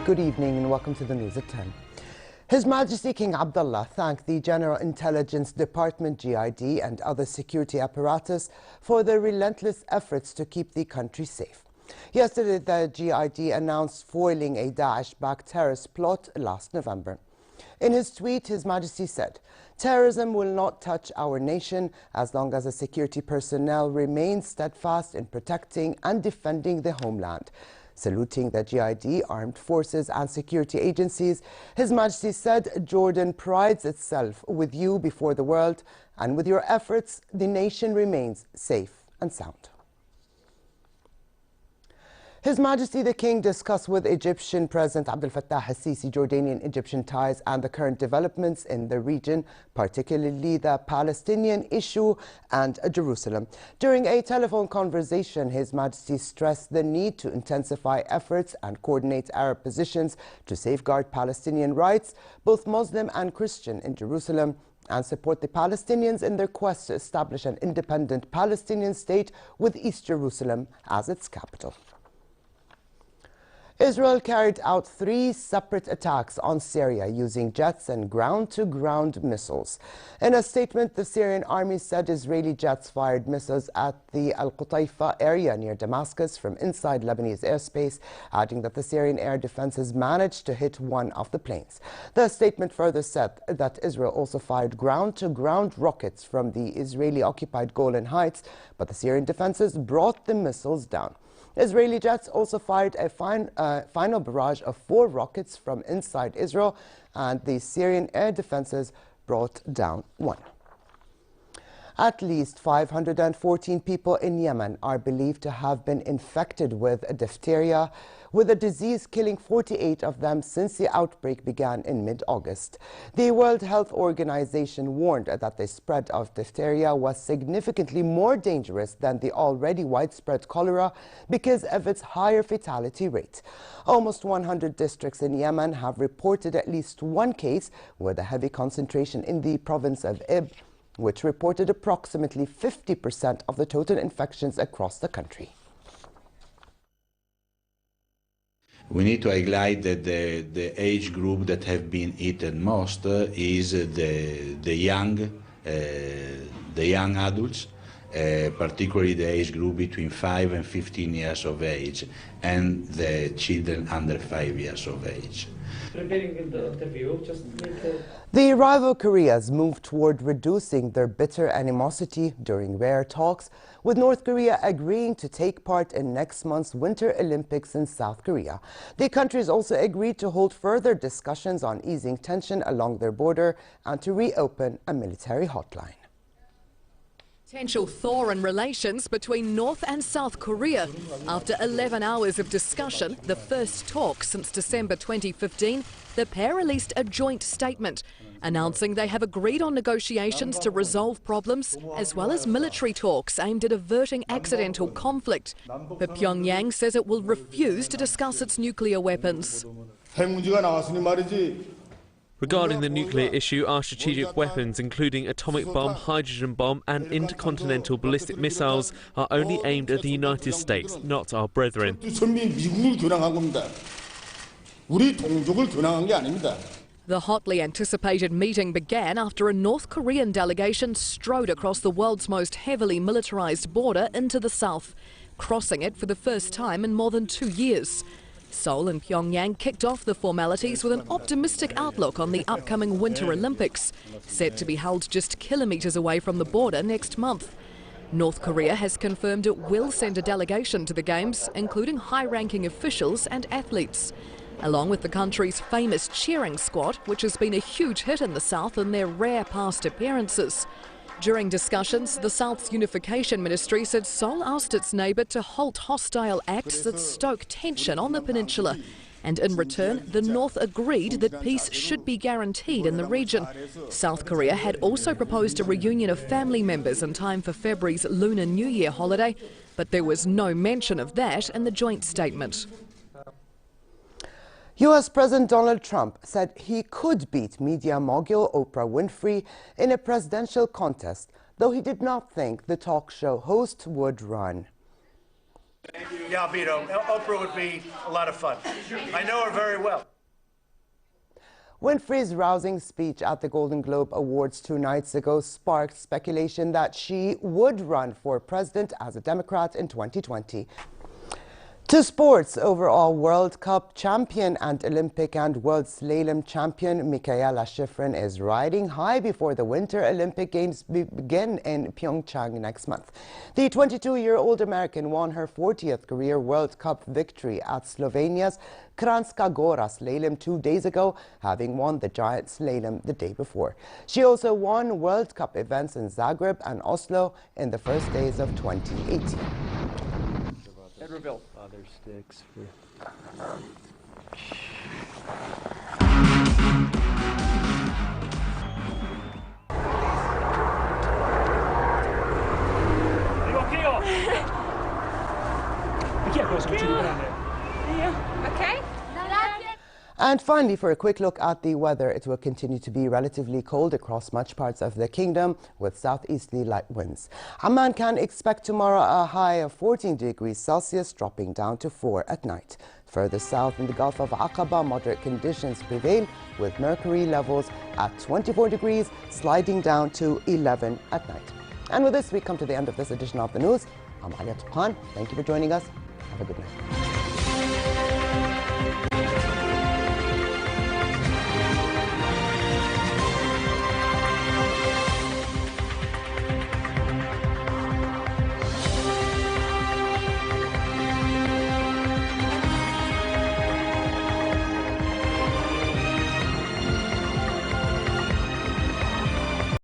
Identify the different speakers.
Speaker 1: Good evening and welcome to the news at 10. His Majesty King Abdullah thanked the General Intelligence Department (GID) and other security apparatus for their relentless efforts to keep the country safe. Yesterday, the GID announced foiling a Daesh-backed terrorist plot last November. In his tweet, His Majesty said, "Terrorism will not touch our nation as long as the security personnel remain steadfast in protecting and defending the homeland." Saluting the GID, armed forces and security agencies, His Majesty said, "Jordan prides itself with you before the world, and with your efforts, the nation remains safe and sound." His Majesty the King discussed with Egyptian President Abdel Fattah al-Sisi Jordanian-Egyptian ties and the current developments in the region, particularly the Palestinian issue and Jerusalem. During a telephone conversation, His Majesty stressed the need to intensify efforts and coordinate Arab positions to safeguard Palestinian rights, both Muslim and Christian, in Jerusalem, and support the Palestinians in their quest to establish an independent Palestinian state with East Jerusalem as its capital. Israel carried out 3 separate attacks on Syria using jets and ground-to-ground missiles. In a statement, the Syrian army said Israeli jets fired missiles at the Al-Qutaifa area near Damascus from inside Lebanese airspace, adding that the Syrian air defenses managed to hit one of the planes. The statement further said that Israel also fired ground-to-ground rockets from the Israeli-occupied Golan Heights, but the Syrian defenses brought the missiles down. Israeli jets also fired a final barrage of 4 rockets from inside Israel, and the Syrian air defenses brought down 1. At least 514 people in Yemen are believed to have been infected with diphtheria, with a disease killing 48 of them since the outbreak began in mid-August. The World Health Organization warned that the spread of diphtheria was significantly more dangerous than the already widespread cholera because of its higher fatality rate. Almost 100 districts in Yemen have reported at least 1 case, with a heavy concentration in the province of Ib, which reported approximately 50% of the total infections across the country.
Speaker 2: We need to highlight that the age group that have been eaten most is the young adults, particularly the age group between 5 and 15 years of age, and the children under 5 years of age.
Speaker 3: Preparing the interview, just
Speaker 1: The rival Koreas moved toward reducing their bitter animosity during rare talks, with North Korea agreeing to take part in next month's Winter Olympics in South Korea. The countries also agreed to hold further discussions on easing tension along their border and to reopen a military hotline.
Speaker 4: Potential thaw in relations between North and South Korea. After 11 hours of discussion, the first talk since December 2015, the pair released a joint statement announcing they have agreed on negotiations to resolve problems as well as military talks aimed at averting accidental conflict. But Pyongyang says it will refuse to discuss its nuclear weapons.
Speaker 5: Regarding the nuclear issue, our strategic weapons, including atomic bomb, hydrogen bomb and intercontinental ballistic missiles, are only aimed at the United States, not our brethren.
Speaker 4: The hotly anticipated meeting began after a North Korean delegation strode across the world's most heavily militarized border into the south, crossing it for the first time in more than 2 years. Seoul and Pyongyang kicked off the formalities with an optimistic outlook on the upcoming Winter Olympics, set to be held just kilometres away from the border next month. North Korea has confirmed it will send a delegation to the Games, including high-ranking officials and athletes, along with the country's famous cheering squad, which has been a huge hit in the South in their rare past appearances. During discussions, the South's Unification Ministry said Seoul asked its neighbour to halt hostile acts that stoke tension on the peninsula, and in return, the North agreed that peace should be guaranteed in the region. South Korea had also proposed a reunion of family members in time for February's Lunar New Year holiday, but there was no mention of that in the joint statement.
Speaker 1: U.S. President Donald Trump said he could beat media mogul Oprah Winfrey in a presidential contest, though he did not think the talk show host would run.
Speaker 6: Yeah, I'll beat Oprah would be a lot of fun. I know her very well.
Speaker 1: Winfrey's rousing speech at the Golden Globe Awards 2 nights ago sparked speculation that she would run for president as a Democrat in 2020. To sports, overall World Cup champion and Olympic and World Slalom champion Michaela Schifrin is riding high before the Winter Olympic Games begin in Pyeongchang next month. The 22-year-old American won her 40th career World Cup victory at Slovenia's Kranjska Gora Slalom 2 days ago, having won the giant slalom the day before. She also won World Cup events in Zagreb and Oslo in the first days of 2018.
Speaker 7: Other sticks for...
Speaker 8: Okay.
Speaker 1: And finally, for a quick look at the weather, it will continue to be relatively cold across much parts of the kingdom with southeasterly light winds. Amman can expect tomorrow a high of 14 degrees Celsius, dropping down to 4 at night. Further south in the Gulf of Aqaba, moderate conditions prevail with mercury levels at 24 degrees, sliding down to 11 at night. And with this, we come to the end of this edition of the news. I'm Alia Tupan. Thank you for joining us. Have a good night.